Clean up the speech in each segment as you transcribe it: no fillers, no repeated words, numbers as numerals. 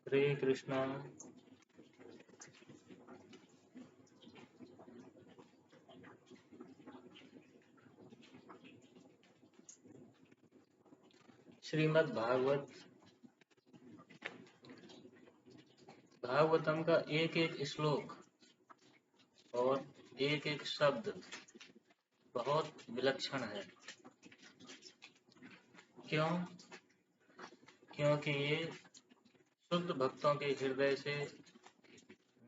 हरे कृष्णा। श्रीमद् भागवत भागवतम का एक एक श्लोक और एक एक शब्द बहुत विलक्षण है। क्यों? क्योंकि ये शुद्ध भक्तों के हृदय से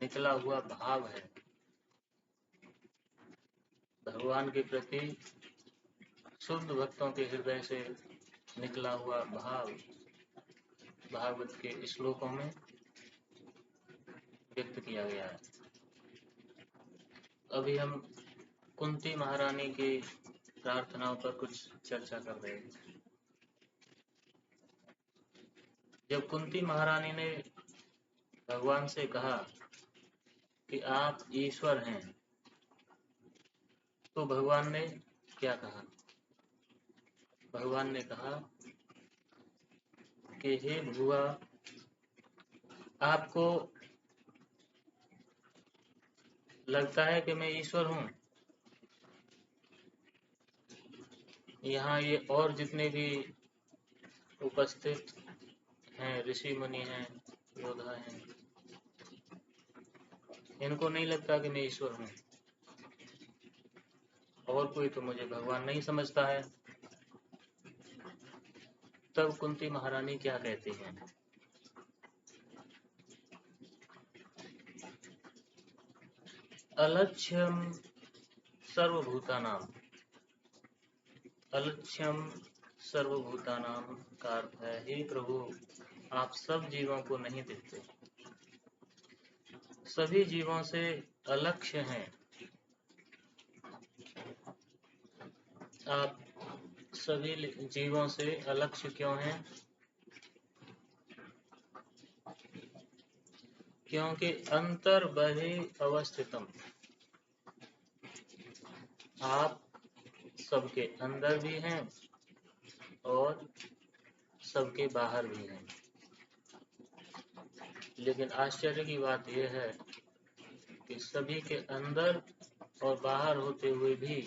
निकला हुआ भाव है। भगवान के प्रति शुद्ध भक्तों के हृदय से निकला हुआ भाव भागवत के श्लोकों में व्यक्त किया गया है। अभी हम कुंती महारानी की प्रार्थनाओं पर कुछ चर्चा कर रहे हैं। जब कुंती महारानी ने भगवान से कहा कि आप ईश्वर हैं, तो भगवान ने क्या कहा? भगवान ने कहा कि हे भुआ, आपको लगता है कि मैं ईश्वर हूँ? यहाँ ये और जितने भी उपस्थित हैं, ऋषि मुनि हैं, योद्धा हैं, इनको नहीं लगता कि मैं ईश्वर हूँ? और कोई तो मुझे भगवान नहीं समझता है। तब कुंती महारानी क्या कहती हैं? अलक्ष्यम सर्वभूतानाम। अलक्ष्यम सर्वभूतानाम का अर्थ है, हे प्रभु, आप सब जीवों को नहीं देखते, सभी जीवों से अलक्ष्य हैं। आप सभी जीवों से अलक्ष्य क्यों हैं? क्योंकि अंतर बहि अवस्थितम, आप सबके अंदर भी हैं और सबके बाहर भी हैं। लेकिन आश्चर्य की बात यह है कि सभी के अंदर और बाहर होते हुए भी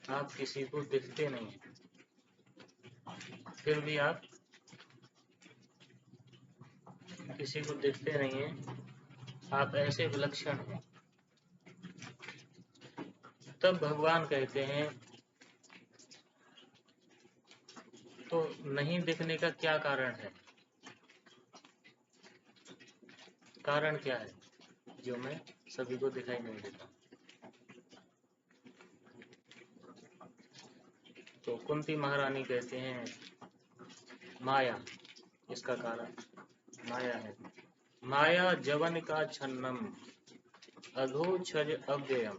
आप किसी को दिखते नहीं हैं। फिर भी आप किसी को दिखते नहीं हैं, आप ऐसे विलक्षण हैं। तब भगवान कहते हैं, तो नहीं दिखने का क्या कारण है? कारण क्या है जो मैं सभी को दिखाई नहीं देता? तो कुंती महारानी कहते हैं, माया इसका कारण माया है। माया जवन का छन्नम अधोक्षज अव्ययम।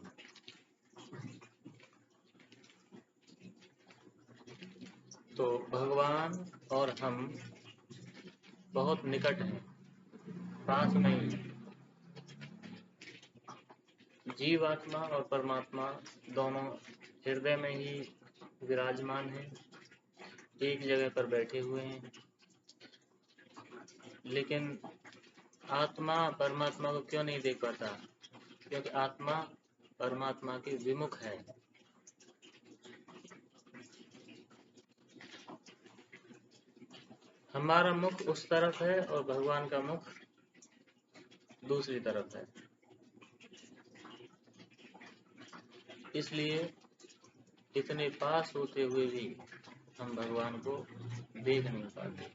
तो भगवान और हम बहुत निकट हैं, पास नहीं। जीवात्मा और परमात्मा दोनों हृदय में ही विराजमान हैं, एक जगह पर बैठे हुए हैं। लेकिन आत्मा परमात्मा को क्यों नहीं देख पाता? क्योंकि आत्मा परमात्मा के विमुख है। हमारा मुख उस तरफ है और भगवान का मुख दूसरी तरफ है। इसलिए इतने पास होते हुए भी हम भगवान को देख नहीं पाते।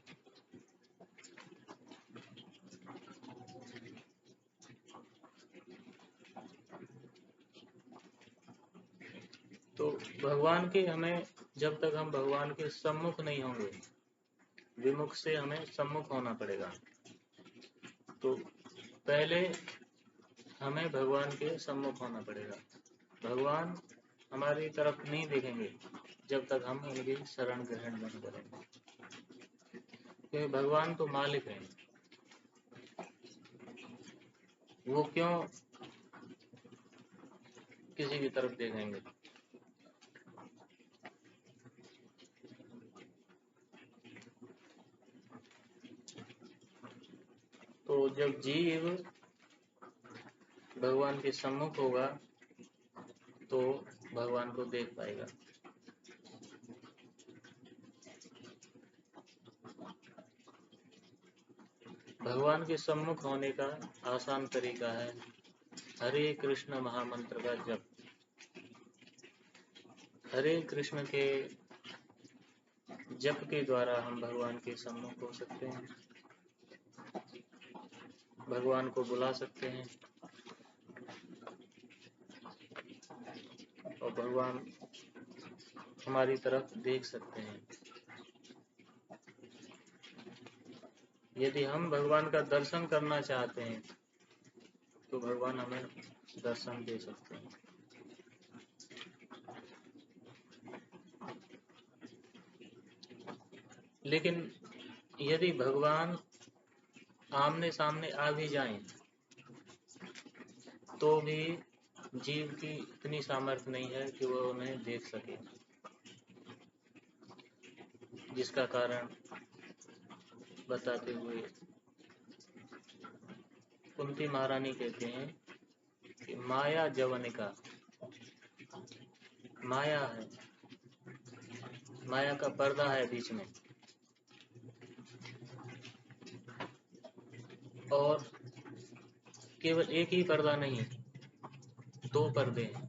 तो भगवान के हमें, जब तक हम भगवान के सम्मुख नहीं होंगे, विमुख से हमें सम्मुख होना पड़ेगा। तो पहले हमें भगवान के सम्मुख होना पड़ेगा। भगवान हमारी तरफ नहीं देखेंगे जब तक हम उनकी शरण ग्रहण नहीं करेंगे, क्योंकि भगवान तो मालिक हैं। वो क्यों किसी की तरफ देखेंगे? तो जब जीव भगवान के सम्मुख होगा तो भगवान को देख पाएगा। भगवान के सम्मुख होने का आसान तरीका है हरे कृष्ण महामंत्र का जप। हरे कृष्ण के जप के द्वारा हम भगवान के सम्मुख हो सकते हैं, भगवान को बुला सकते हैं और भगवान हमारी तरफ देख सकते हैं। यदि हम भगवान का दर्शन करना चाहते हैं तो भगवान हमें दर्शन दे सकते हैं। लेकिन यदि भगवान आमने सामने आ भी जाएं तो भी जीव की इतनी सामर्थ्य नहीं है कि वह उन्हें देख सके, जिसका कारण बताते हुए कुंती महारानी कहते हैं कि माया जवनिका, माया है, माया का पर्दा है बीच में, और केवल एक ही पर्दा नहीं, दो पर्दे हैं।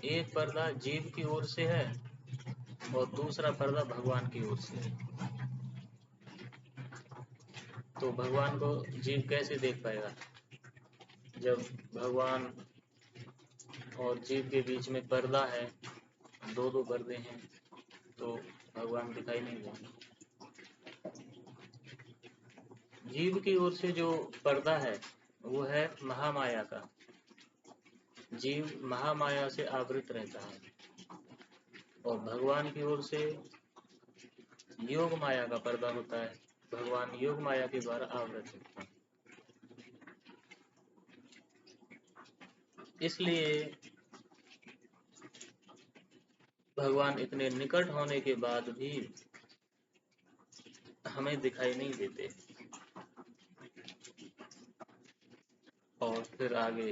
एक पर्दा जीव की ओर से है और दूसरा पर्दा भगवान की ओर से है। तो भगवान को जीव कैसे देख पाएगा? जब भगवान और जीव के बीच में पर्दा है, दो पर्दे हैं, तो भगवान दिखाई नहीं देंगे। जीव की ओर से जो पर्दा है वो है महामाया का। जीव महामाया से आवृत रहता है और भगवान की ओर से योग माया का पर्दा होता है। भगवान योग माया के द्वारा आवृत होते हैं। इसलिए भगवान इतने निकट होने के बाद भी हमें दिखाई नहीं देते। और फिर आगे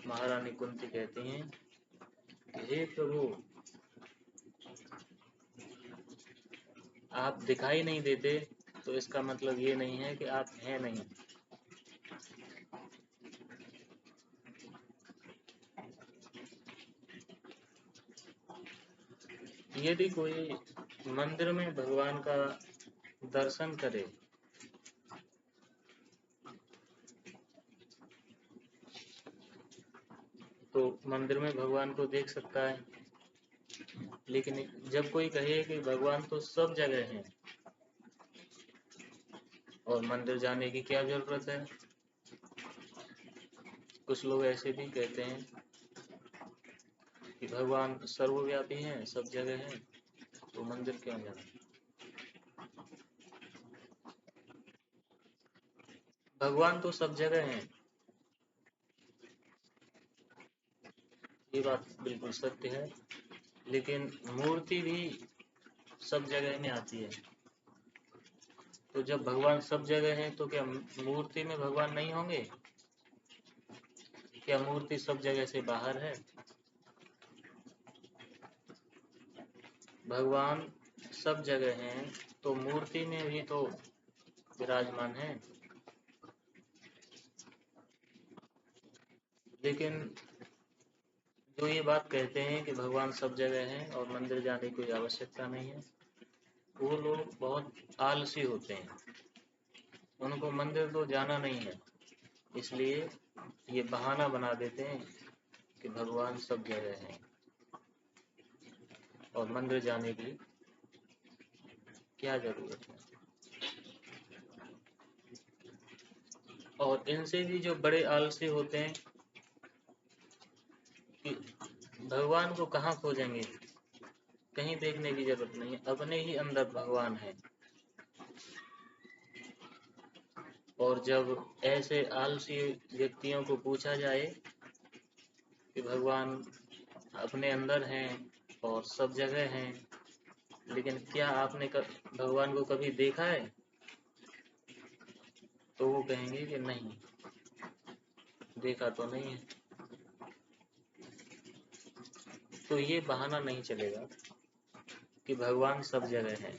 महारानी कुंती कहती हैं कि हे प्रभु, आप दिखाई नहीं देते तो इसका मतलब ये नहीं है कि आप हैं नहीं। यदि कोई मंदिर में भगवान का दर्शन करे तो मंदिर में भगवान को देख सकता है, लेकिन जब कोई कहे कि भगवान तो सब जगह है और मंदिर जाने की क्या जरूरत है, कुछ लोग ऐसे भी कहते हैं कि भगवान सर्वव्यापी हैं, सब जगह हैं, तो मंदिर क्यों जाना। भगवान तो सब जगह हैं, ये बात बिल्कुल सत्य है, लेकिन मूर्ति भी सब जगह में आती है। तो जब भगवान सब जगह है तो क्या मूर्ति में भगवान नहीं होंगे? क्या मूर्ति सब जगह से बाहर है? भगवान सब जगह हैं तो मूर्ति में भी तो विराजमान है। लेकिन जो ये बात कहते हैं कि भगवान सब जगह हैं और मंदिर जाने की कोई आवश्यकता नहीं है, वो लोग बहुत आलसी होते हैं। उनको मंदिर तो जाना नहीं है, इसलिए ये बहाना बना देते हैं कि भगवान सब जगह है और मंदिर जाने की क्या जरूरत है। और इनसे भी जो बड़े आलसी होते हैं कि भगवान को कहाँ खोजेंगे, कहीं देखने की जरूरत नहीं है, अपने ही अंदर भगवान है। और जब ऐसे आलसी व्यक्तियों को पूछा जाए कि भगवान अपने अंदर हैं और सब जगह हैं, लेकिन क्या आपने भगवान को कभी देखा है, तो वो कहेंगे कि नहीं, देखा तो नहीं है। तो ये बहाना नहीं चलेगा कि भगवान सब जगह हैं,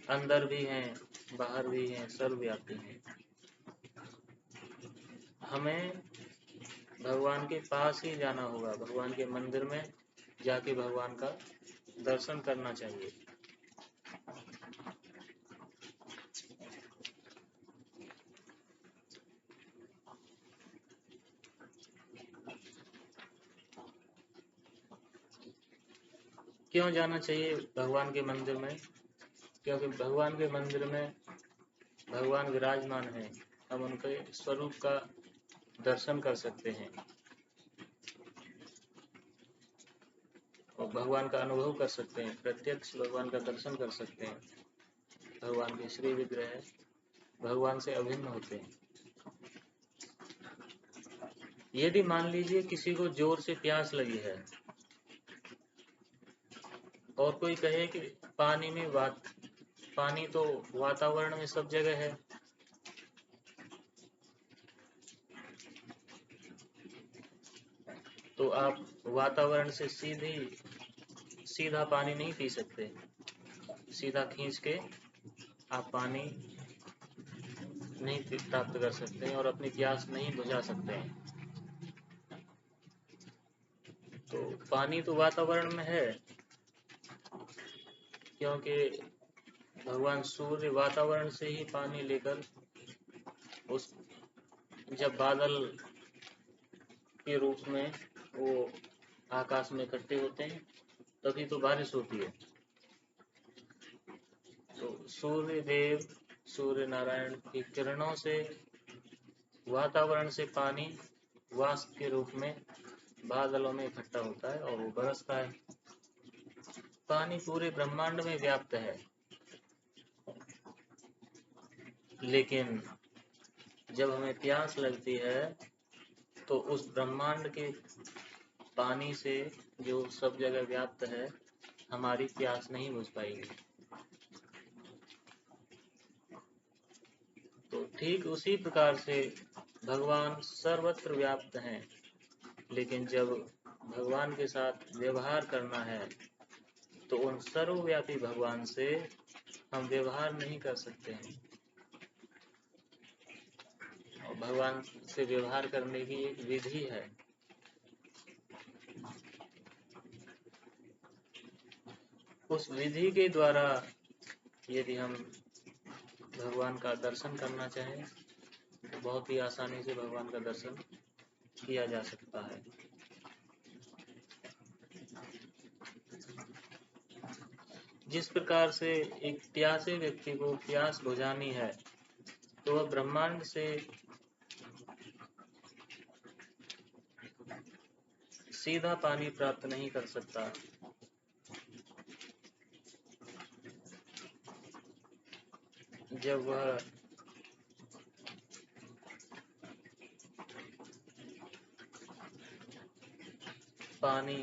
अंदर भी हैं, बाहर भी हैं, सर्वव्यापी हैं। हमें भगवान के पास ही जाना होगा, भगवान के मंदिर में जाके भगवान का दर्शन करना चाहिए। क्यों जाना चाहिए भगवान के मंदिर में? क्योंकि भगवान के मंदिर में भगवान विराजमान है, हम उनके स्वरूप का दर्शन कर सकते हैं और भगवान का अनुभव कर सकते हैं, प्रत्यक्ष भगवान का दर्शन कर सकते हैं। भगवान के श्री विग्रह भगवान से अभिन्न होते हैं। यदि मान लीजिए किसी को जोर से प्यास लगी है और कोई कहे कि पानी तो वातावरण में सब जगह है, तो आप वातावरण से सीधा पानी नहीं पी सकते। सीधा खींच के आप पानी नहीं प्राप्त कर सकते हैं और अपनी प्यास नहीं बुझा सकते हैं। तो पानी तो वातावरण में है, क्योंकि भगवान सूर्य वातावरण से ही पानी लेकर उस जब बादल के रूप में वो आकाश में इकट्ठे होते हैं तभी तो बारिश होती है। तो सूर्य नारायण की किरणों से वातावरण से पानी वाष्प के रूप में बादलों में इकट्ठा होता है और वो बरसता है। पानी पूरे ब्रह्मांड में व्याप्त है, लेकिन जब हमें प्यास लगती है तो उस ब्रह्मांड के पानी से जो सब जगह व्याप्त है, हमारी प्यास नहीं बुझ पाएगी। तो ठीक उसी प्रकार से भगवान सर्वत्र व्याप्त हैं, लेकिन जब भगवान के साथ व्यवहार करना है तो उन सर्वव्यापी भगवान से हम व्यवहार नहीं कर सकते हैं। और भगवान से व्यवहार करने की एक विधि है। उस विधि के द्वारा यदि हम भगवान का दर्शन करना चाहें तो बहुत ही आसानी से भगवान का दर्शन किया जा सकता है। जिस प्रकार से एक प्यासे व्यक्ति को प्यास बुझानी है तो वह ब्रह्मांड से सीधा पानी प्राप्त नहीं कर सकता। जब वह पानी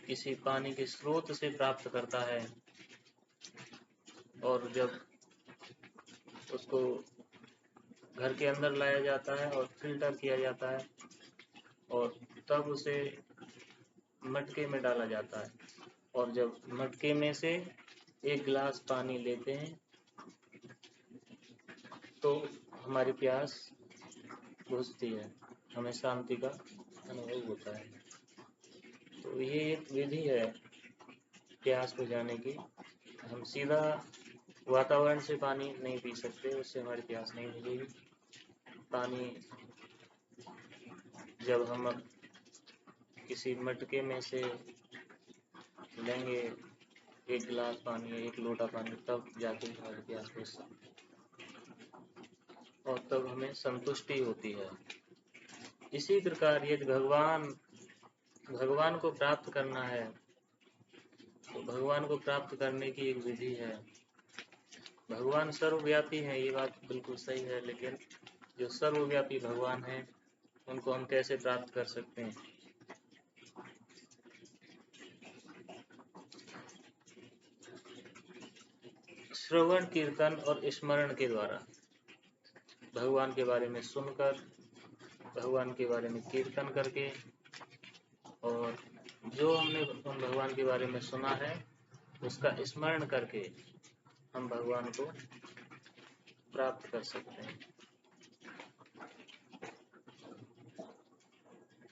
किसी पानी के स्रोत से प्राप्त करता है और जब उसको घर के अंदर लाया जाता है और फिल्टर किया जाता है और तब उसे मटके में डाला जाता है, और जब मटके में से एक गिलास पानी लेते हैं तो हमारी प्यास बुझती है, हमें शांति का अनुभव होता है। तो ये एक विधि है प्यास बुझाने की। हम सीधा वातावरण से पानी नहीं पी सकते, उससे हमारी प्यास नहीं बुझेगी। पानी जब हम किसी मटके में से लेंगे एक गिलास पानी, एक लोटा पानी, तब जाके हमारी प्यास बुझ सकती और तब हमें संतुष्टि होती है। इसी प्रकार यदि भगवान को प्राप्त करना है तो भगवान को प्राप्त करने की एक विधि है। भगवान सर्वव्यापी है, ये बात बिल्कुल सही है, लेकिन जो सर्वव्यापी भगवान है उनको हम कैसे प्राप्त कर सकते हैं? श्रवण कीर्तन और स्मरण के द्वारा भगवान के बारे में सुनकर, भगवान के बारे में कीर्तन करके, और जो हमने उन भगवान के बारे में सुना है उसका स्मरण करके हम भगवान को प्राप्त कर सकते हैं।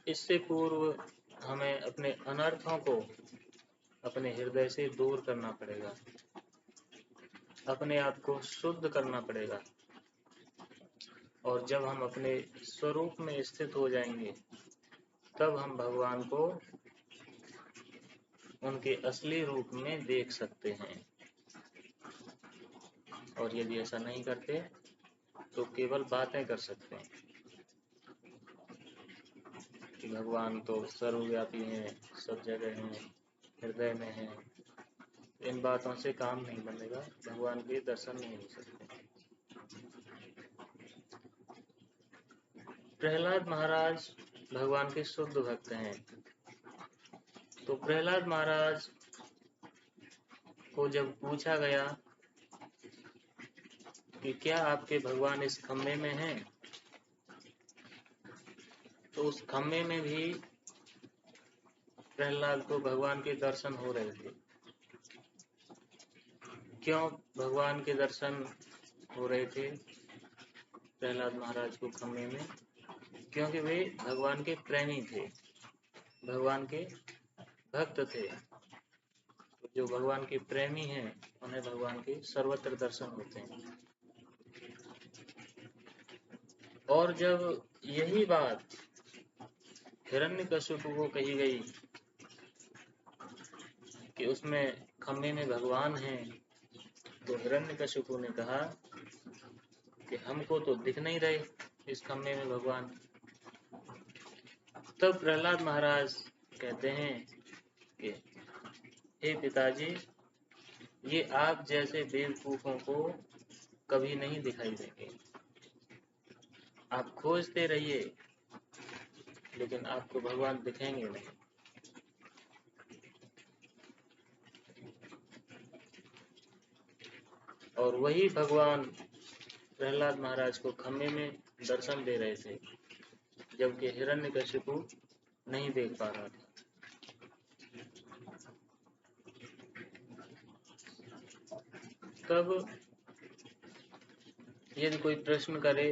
इससे पूर्व हमें अपने अनर्थों को अपने हृदय से दूर करना पड़ेगा, अपने आप को शुद्ध करना पड़ेगा, और जब हम अपने स्वरूप में स्थित हो जाएंगे तब हम भगवान को उनके असली रूप में देख सकते हैं। और यदि ऐसा नहीं करते तो केवल बातें कर सकते हैं कि भगवान तो सर्वव्यापी हैं, सब जगह हैं, हृदय में हैं। इन बातों से काम नहीं बनेगा, भगवान के दर्शन नहीं हो सकते। प्रहलाद महाराज भगवान के शुद्ध भक्त हैं। तो प्रहलाद महाराज को जब पूछा गया कि क्या आपके भगवान इस खम्भे में हैं, तो उस खम्भे में भी प्रहलाद को भगवान के दर्शन हो रहे थे। क्यों भगवान के दर्शन हो रहे थे प्रहलाद महाराज को खम्भे में? क्योंकि वे भगवान के प्रेमी थे, भगवान के भक्त थे। तो जो भगवान के प्रेमी हैं उन्हें भगवान के सर्वत्र दर्शन होते हैं। और जब यही बात हिरण्यकशिपु को कही गई कि उसमें खम्भे में भगवान हैं, तो हिरण्यकशिपु ने कहा कि हमको तो दिख नहीं रहे इस खम्भे में भगवान। तब प्रहलाद महाराज कहते हैं कि हे पिताजी, ये आप जैसे बेवकूफों को कभी नहीं दिखाई देंगे। आप खोजते रहिए लेकिन आपको भगवान दिखेंगे नहीं। और वही भगवान प्रहलाद महाराज को खम्भे में दर्शन दे रहे थे, जबकि हिरण्यकशिपु नहीं देख पा रहा था। तब यदि कोई प्रश्न करे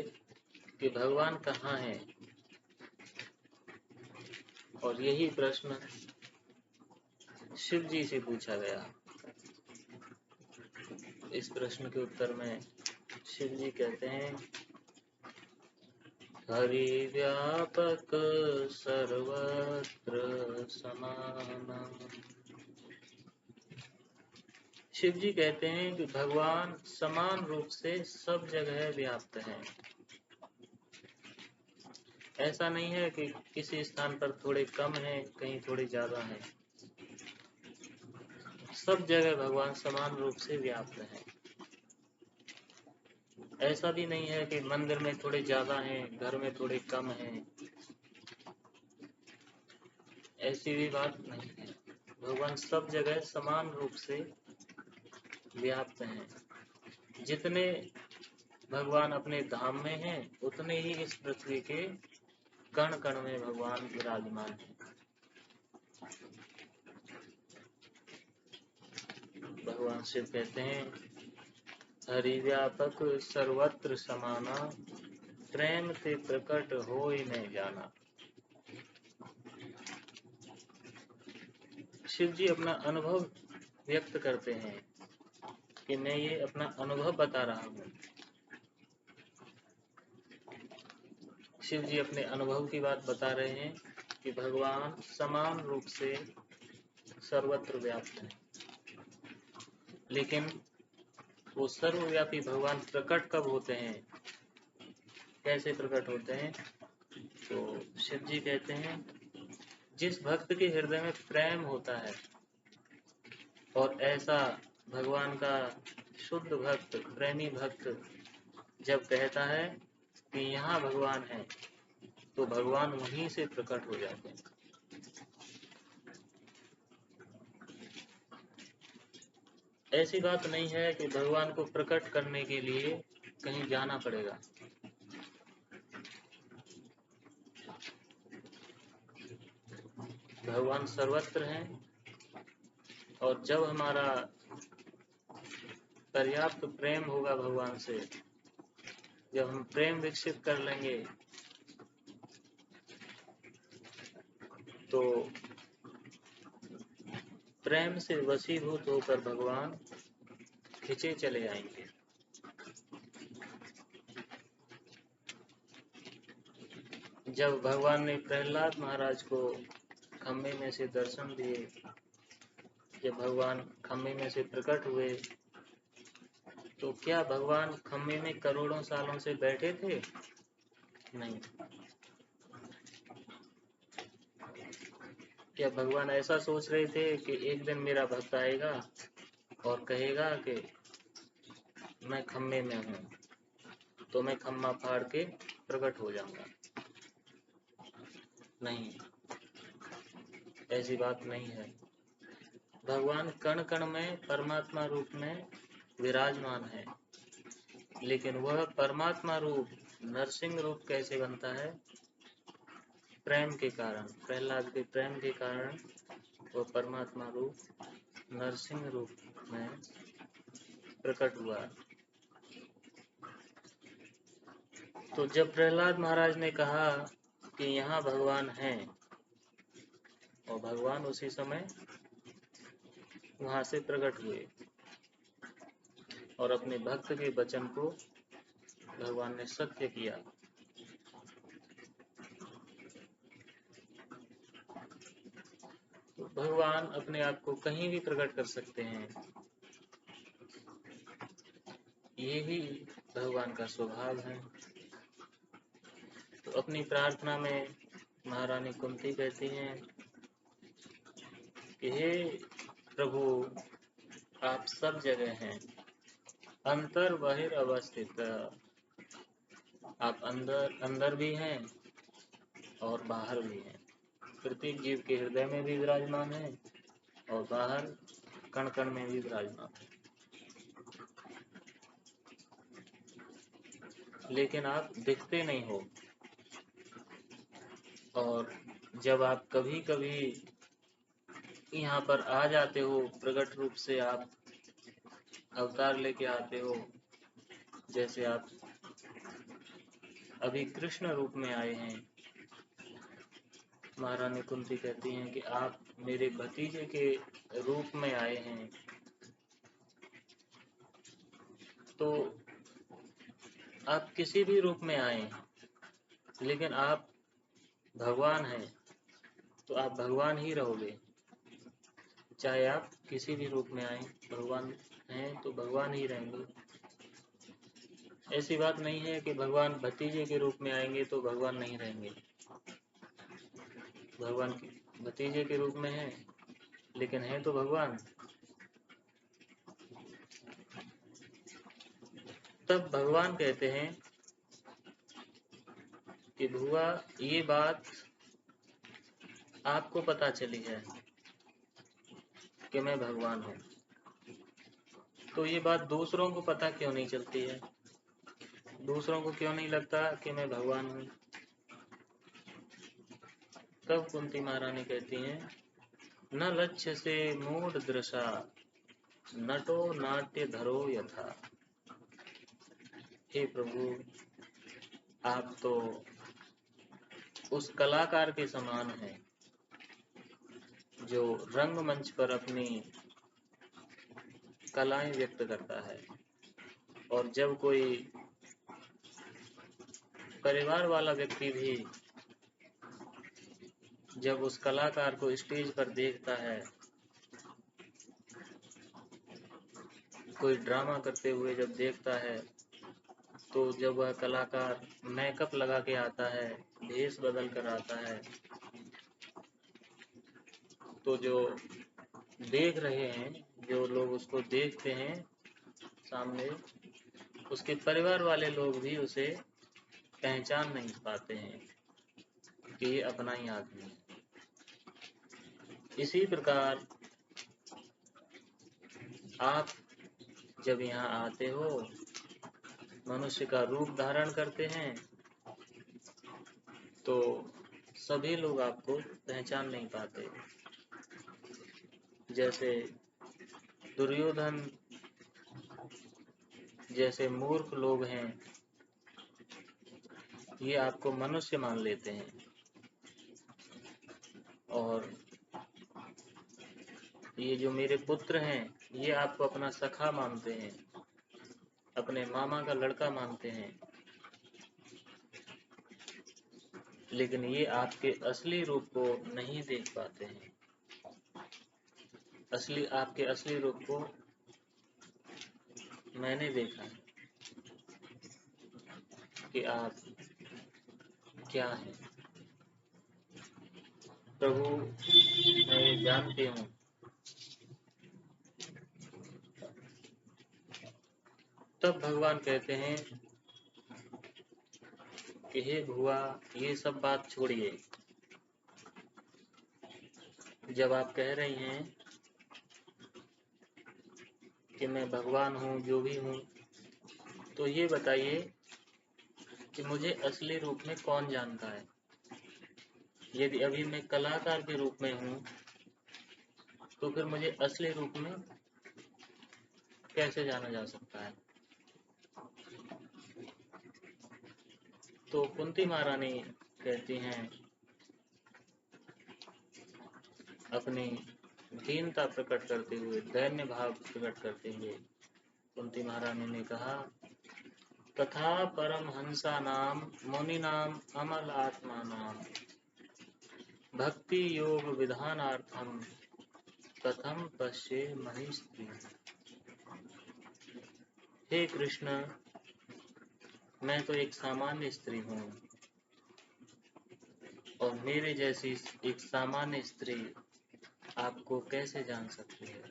कि भगवान कहाँ है, और यही प्रश्न शिव जी से पूछा गया, इस प्रश्न के उत्तर में शिव जी कहते हैं, हरि व्यापक सर्वत्र समान। शिव जी कहते हैं कि भगवान समान रूप से सब जगह व्याप्त हैं। ऐसा नहीं है कि किसी स्थान पर थोड़े कम हैं, कहीं थोड़े ज्यादा हैं। सब जगह भगवान समान रूप से व्याप्त हैं। ऐसा भी नहीं है कि मंदिर में थोड़े ज्यादा हैं, घर में थोड़े कम हैं। ऐसी भी बात नहीं है। भगवान सब जगह समान रूप से व्याप्त हैं। जितने भगवान अपने धाम में हैं, उतने ही इस पृथ्वी के कण कण में भगवान विराजमान हैं। भगवान शिव कहते हैं, हरि व्यापक सर्वत्र समाना, प्रेम से प्रकट हो ही नहीं जाना। शिव जी अपना अनुभव व्यक्त करते हैं कि मैं ये अपना अनुभव बता रहा हूँ। शिव जी अपने अनुभव की बात बता रहे हैं कि भगवान समान रूप से सर्वत्र व्याप्त है। लेकिन वो सर्वव्यापी भगवान प्रकट कब होते हैं, कैसे प्रकट होते हैं? तो शिव जी कहते हैं, जिस भक्त के हृदय में प्रेम होता है, और ऐसा भगवान का शुद्ध भक्त, प्रेमी भक्त जब कहता है कि यहाँ भगवान है, तो भगवान वहीं से प्रकट हो जाते हैं। ऐसी बात नहीं है कि भगवान को प्रकट करने के लिए कहीं जाना पड़ेगा। भगवान सर्वत्र हैं, और जब हमारा पर्याप्त प्रेम होगा भगवान से, जब हम प्रेम विकसित कर लेंगे, तो प्रेम से वशीभूत होकर भगवान खिंचे चले आएंगे। जब भगवान ने प्रहलाद महाराज को खम्भे में से दर्शन दिए, जब भगवान खम्भे में से प्रकट हुए, तो क्या भगवान खम्भे में करोड़ों सालों से बैठे थे? नहीं। क्या भगवान ऐसा सोच रहे थे कि एक दिन मेरा भक्त आएगा और कहेगा कि मैं खम्भे में हूँ, तो मैं खम्भा फाड़ के प्रकट हो जाऊंगा? नहीं, ऐसी बात नहीं है। भगवान कण कण में परमात्मा रूप में विराजमान है, लेकिन वह परमात्मा रूप नरसिंह रूप कैसे बनता है? प्रेम के कारण, प्रहलाद के प्रेम के कारण वह परमात्मा रूप नरसिंह रूप में प्रकट हुआ। तो जब प्रहलाद महाराज ने कहा कि यहाँ भगवान हैं, और भगवान उसी समय वहां से प्रकट हुए और अपने भक्त के वचन को भगवान ने सत्य किया। तो भगवान अपने आप को कहीं भी प्रकट कर सकते हैं, यही भगवान का स्वभाव है। तो अपनी प्रार्थना में महारानी कुंती कहती हैं कि हे प्रभु, आप सब जगह हैं, अंतर बाहिर अवस्थित। आप अंदर भी हैं और बाहर भी हैं। प्रत्येक जीव के हृदय में भी विराजमान है और बाहर कण कण में भी विराजमान है। लेकिन आप दिखते नहीं हो, और जब आप कभी कभी यहाँ पर आ जाते हो, प्रकट रूप से आप अवतार लेके आते हो, जैसे आप अभी कृष्ण रूप में आए हैं। महारानी कुंती कहती हैं कि आप मेरे भतीजे के रूप में आए हैं। तो आप किसी भी रूप में आए, लेकिन आप भगवान हैं, तो आप भगवान ही रहोगे। चाहे आप किसी भी रूप में आए, भगवान हैं तो भगवान ही रहेंगे। ऐसी बात नहीं है कि भगवान भतीजे के रूप में आएंगे तो भगवान नहीं रहेंगे। भगवान भतीजे के रूप में है, लेकिन है तो भगवान। तब भगवान कहते हैं कि भुआ, ये बात आपको पता चली है कि मैं भगवान हूँ, तो ये बात दूसरों को पता क्यों नहीं चलती है? दूसरों को क्यों नहीं लगता कि मैं भगवान हूँ? तब कुंती महारानी कहती हैं, न लक्ष्य से मूढ़ दृशा, नटो नाट्य धरो यथा। हे प्रभु, आप तो उस कलाकार के समान हैं जो रंगमंच पर अपनी कलाएं व्यक्त करता है, और जब कोई परिवार वाला व्यक्ति भी जब उस कलाकार को स्टेज पर देखता है, कोई ड्रामा करते हुए जब देखता है, तो जब वह कलाकार मेकअप लगा के आता है, भेष बदल कर आता है, तो जो देख रहे हैं, जो लोग उसको देखते हैं सामने, उसके परिवार वाले लोग भी उसे पहचान नहीं पाते हैं कि ये अपना ही आदमी है। इसी प्रकार आप जब यहाँ आते हो, मनुष्य का रूप धारण करते हैं, तो सभी लोग आपको पहचान नहीं पाते। जैसे दुर्योधन जैसे मूर्ख लोग हैं, ये आपको मनुष्य मान लेते हैं और ये जो मेरे पुत्र हैं, ये आपको अपना सखा मानते हैं, अपने मामा का लड़का मानते हैं, लेकिन ये आपके असली रूप को नहीं देख पाते हैं। आपके असली रूप को मैंने देखा है कि आप क्या हैं। प्रभु, मैं ये जानती हूँ। तब भगवान कहते हैं कि हे भुआ, ये सब बात छोड़िए। जब आप कह रही हैं कि मैं भगवान हूँ, जो भी हूँ, तो ये बताइए कि मुझे असली रूप में कौन जानता है। यदि अभी मैं कलाकार के रूप में हूँ, तो फिर मुझे असली रूप में कैसे जाना जा सकता है। तो कुंती महारानी कहती हैं, अपनी दीनता प्रकट करते हुए, दैन्य भाव प्रकट करते हुए, कुंती महारानी ने कहा, तथा परमहंसा नाम मुनि नाम अमल आत्मा नाम भक्ति योग विधानार्थम कथम पश्ये महिस्त्री। हे कृष्ण, मैं तो एक सामान्य स्त्री हूँ और मेरे जैसी एक सामान्य स्त्री आपको कैसे जान सकती है।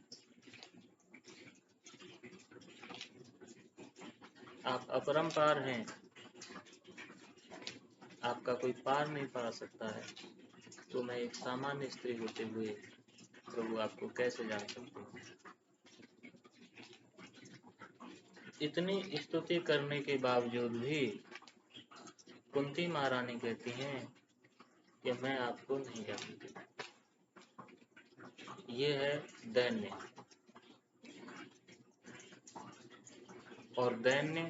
आप अपरंपार हैं, आपका कोई पार नहीं पा सकता है, तो मैं एक सामान्य स्त्री होते हुए प्रभु आपको कैसे जान सकती हूँ। इतनी स्तुति करने के बावजूद भी कुंती महारानी कहती हैं कि मैं आपको नहीं जानती। ये है दैन्य, और दैन्य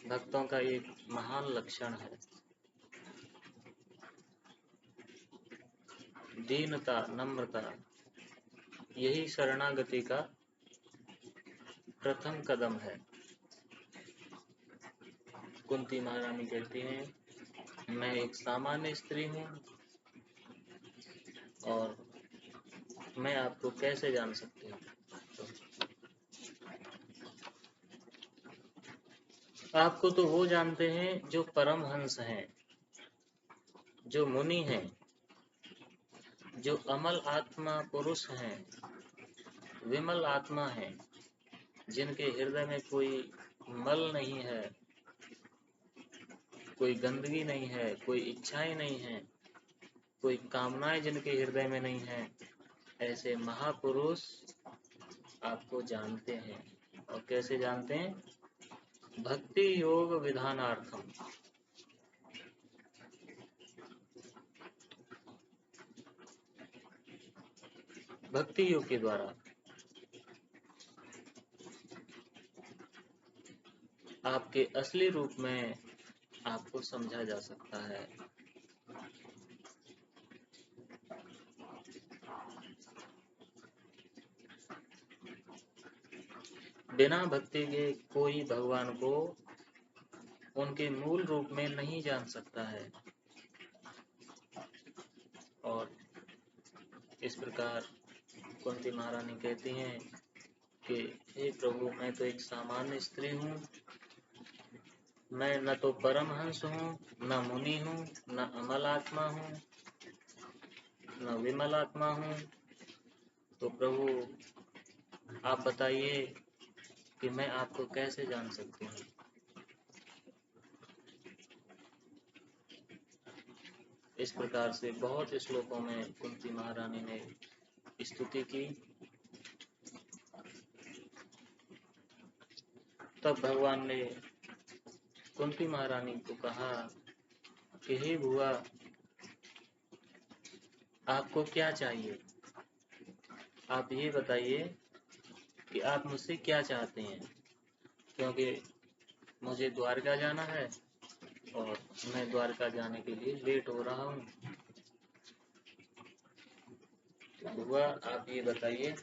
भक्तों का एक महान लक्षण है। दीनता, नम्रता, यही शरणागति का प्रथम कदम है। कुंती महारानी कहती हैं, मैं एक सामान्य स्त्री हूँ और मैं आपको कैसे जान सकती हूँ। आपको तो वो जानते हैं जो परमहंस हैं, जो मुनि हैं, जो अमल आत्मा पुरुष हैं, विमल आत्मा हैं, जिनके हृदय में कोई मल नहीं है, कोई गंदगी नहीं है, कोई इच्छाएं नहीं है, कोई कामनाएं जिनके हृदय में नहीं है। ऐसे महापुरुष आपको जानते हैं। और कैसे जानते हैं? भक्ति योग विधानार्थम, भक्ति योग के द्वारा आपके असली रूप में आपको समझा जा सकता है। बिना भक्ति के कोई भगवान को उनके मूल रूप में नहीं जान सकता है। और इस प्रकार कुंती महारानी कहती हैं कि हे प्रभु, मैं तो एक सामान्य स्त्री हूँ, मैं न तो परमहंस हूँ, न मुनि हूँ, न अमल आत्मा हूँ, न विमल आत्मा हूँ। तो प्रभु आप बताइए कि मैं आपको कैसे जान सकती हूँ। इस प्रकार से बहुत श्लोकों में कुंती महारानी ने स्तुति की तब भगवान ने कुंती महारानी को कहा कि हे बुआ, आपको क्या चाहिए? आप ये बताइए कि आप मुझसे क्या चाहते हैं, क्योंकि मुझे द्वारका जाना है और मैं द्वारका जाने के लिए लेट हो रहा हूँ। तो बुआ, आप ये बताइए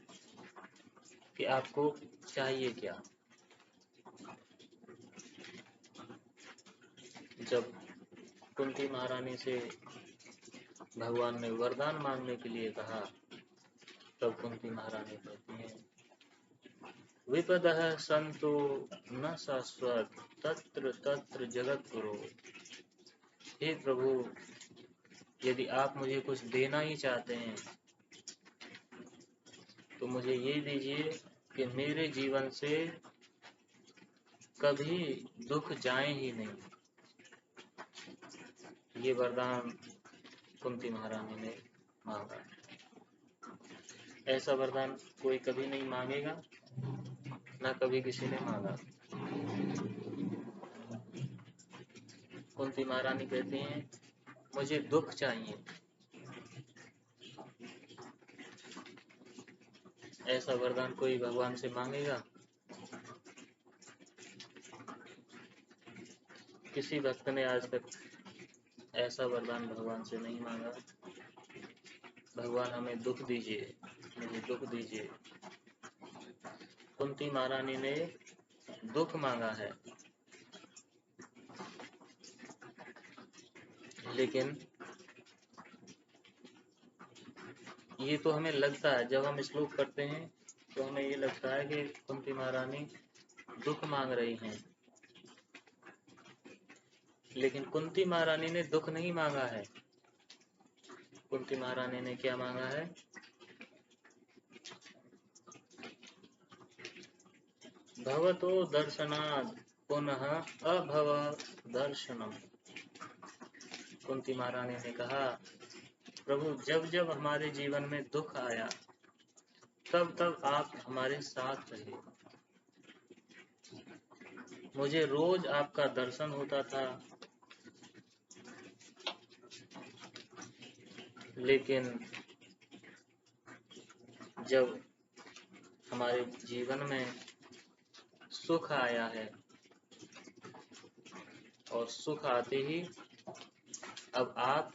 कि आपको चाहिए क्या? जब कुंती महारानी से भगवान ने वरदान मांगने के लिए कहा, तब कुंती महारानी कहती हैं, विपदः संतो न शाश्वत तत्र तत्र जगत गुरु। हे प्रभु, यदि आप मुझे कुछ देना ही चाहते हैं तो मुझे ये दीजिए कि मेरे जीवन से कभी दुख जाए ही नहीं। ये वरदान कुंती महारानी ने मांगा। ऐसा वरदान कोई कभी नहीं मांगेगा, ना कभी किसी ने मांगा। कुंती महारानी कहती हैं, मुझे दुख चाहिए। ऐसा वरदान कोई भगवान से मांगेगा? किसी भक्त ने आज तक ऐसा वरदान भगवान से नहीं मांगा, भगवान हमें दुख दीजिए, मुझे दुख दीजिए। कुंती महारानी ने दुख मांगा है, लेकिन ये तो हमें लगता है, जब हम श्लोक पढ़ते हैं तो हमें ये लगता है कि कुंती महारानी दुख मांग रही हैं, लेकिन कुंती महारानी ने दुख नहीं मांगा है। कुंती महारानी ने क्या मांगा है? भवतो दर्शनाद पुनः अभव दर्शनम। कुंती महारानी ने कहा, प्रभु, जब जब हमारे जीवन में दुख आया तब तब आप हमारे साथ रहे। मुझे रोज आपका दर्शन होता था, लेकिन जब हमारे जीवन में सुख आया है और सुख आते ही अब आप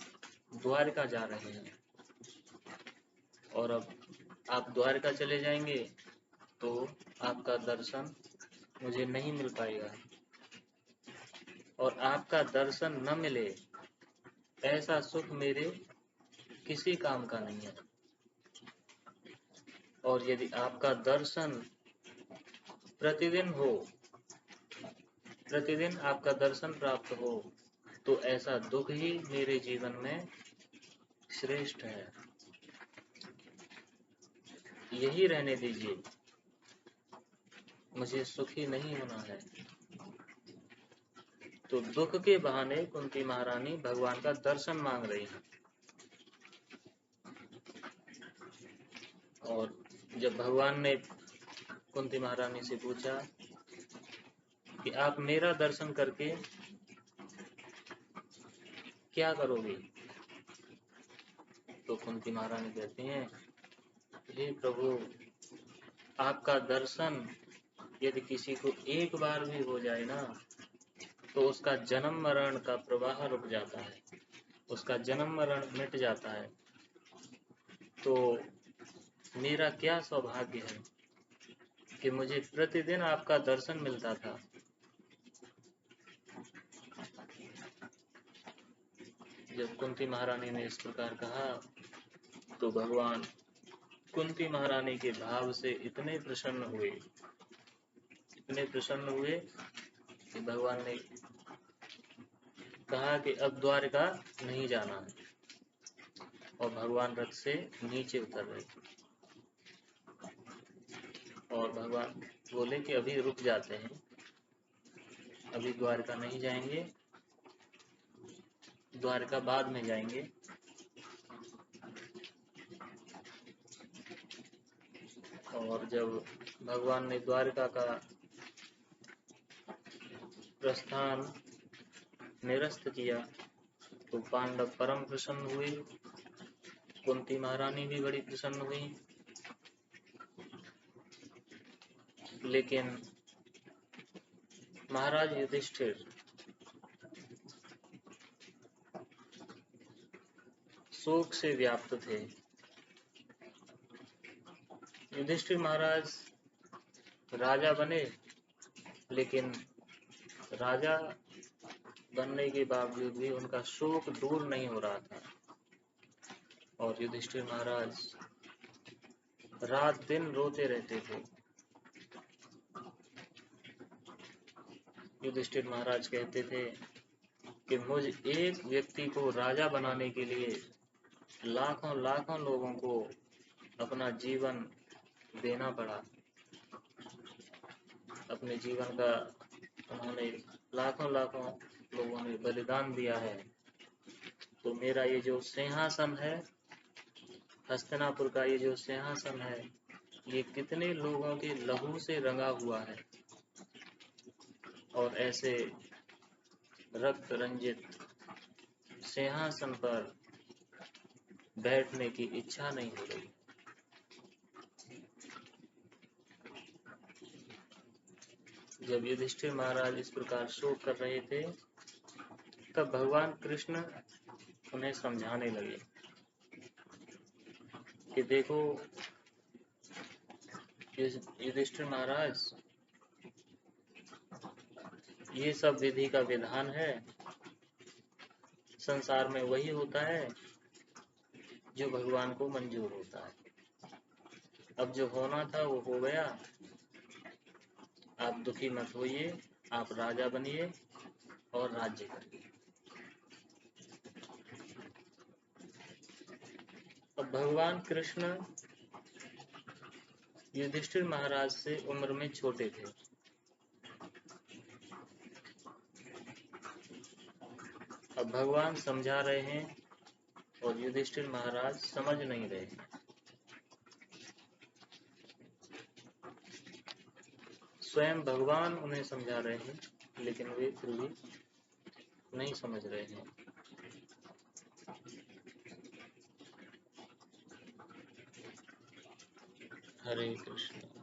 द्वारका जा रहे हैं और अब आप द्वारका चले जाएंगे तो आपका दर्शन मुझे नहीं मिल पाएगा, और आपका दर्शन न मिले ऐसा सुख मेरे किसी काम का नहीं है। और यदि आपका दर्शन प्रतिदिन हो, प्रतिदिन आपका दर्शन प्राप्त हो, तो ऐसा दुख ही मेरे जीवन में श्रेष्ठ है। यही रहने दीजिए, मुझे सुखी नहीं होना है। तो दुख के बहाने कुंती महारानी भगवान का दर्शन मांग रही है। और जब भगवान ने कुंती महारानी से पूछा कि आप मेरा दर्शन करके क्या करोगे, तो कुंती महारानी कहती हैं, हे प्रभु, आपका दर्शन यदि किसी को एक बार भी हो जाए ना, तो उसका जन्म मरण का प्रवाह रुक जाता है, उसका जन्म मरण मिट जाता है। तो मेरा क्या सौभाग्य है कि मुझे प्रतिदिन आपका दर्शन मिलता था। जब कुंती महारानी ने इस प्रकार कहा तो भगवान कुंती महारानी के भाव से इतने प्रसन्न हुए, इतने प्रसन्न हुए कि भगवान ने कहा कि अब द्वारका नहीं जाना है, और भगवान रथ से नीचे उतर रहे। और भगवान बोले कि अभी रुक जाते हैं, अभी द्वारका नहीं जाएंगे, द्वारका बाद में जाएंगे। और जब भगवान ने द्वारका का प्रस्थान निरस्त किया तो पांडव परम प्रसन्न हुए। कुंती महारानी भी बड़ी प्रसन्न हुई। लेकिन महाराज युधिष्ठिर शोक से व्याप्त थे। युधिष्ठिर महाराज राजा बने, लेकिन राजा बनने के बावजूद भी उनका शोक दूर नहीं हो रहा था। और युधिष्ठिर महाराज रात दिन रोते रहते थे। युधिष्ठिर महाराज कहते थे कि मुझ एक व्यक्ति को राजा बनाने के लिए लाखों लाखों लोगों को अपना जीवन देना पड़ा। अपने जीवन का उन्होंने लाखों लाखों लोगों ने बलिदान दिया है। तो मेरा ये जो सिंहासन है, हस्तिनापुर का ये जो सिंहासन है, ये कितने लोगों के लहू से रंगा हुआ है। और ऐसे रक्त रंजित सिंहासन पर बैठने की इच्छा नहीं हो रही। जब युधिष्ठिर महाराज इस प्रकार शोक कर रहे थे, तब भगवान कृष्ण उन्हें समझाने लगे कि देखो युधिष्ठिर महाराज, ये सब विधि का विधान है। संसार में वही होता है जो भगवान को मंजूर होता है। अब जो होना था वो हो गया। आप दुखी मत होइए, आप राजा बनिए और राज्य करिए। अब भगवान कृष्ण युधिष्ठिर महाराज से उम्र में छोटे थे। अब भगवान समझा रहे हैं और युधिष्ठिर महाराज समझ नहीं रहे। स्वयं भगवान उन्हें समझा रहे हैं, लेकिन वे फिर भी नहीं समझ रहे हैं। हरे कृष्ण।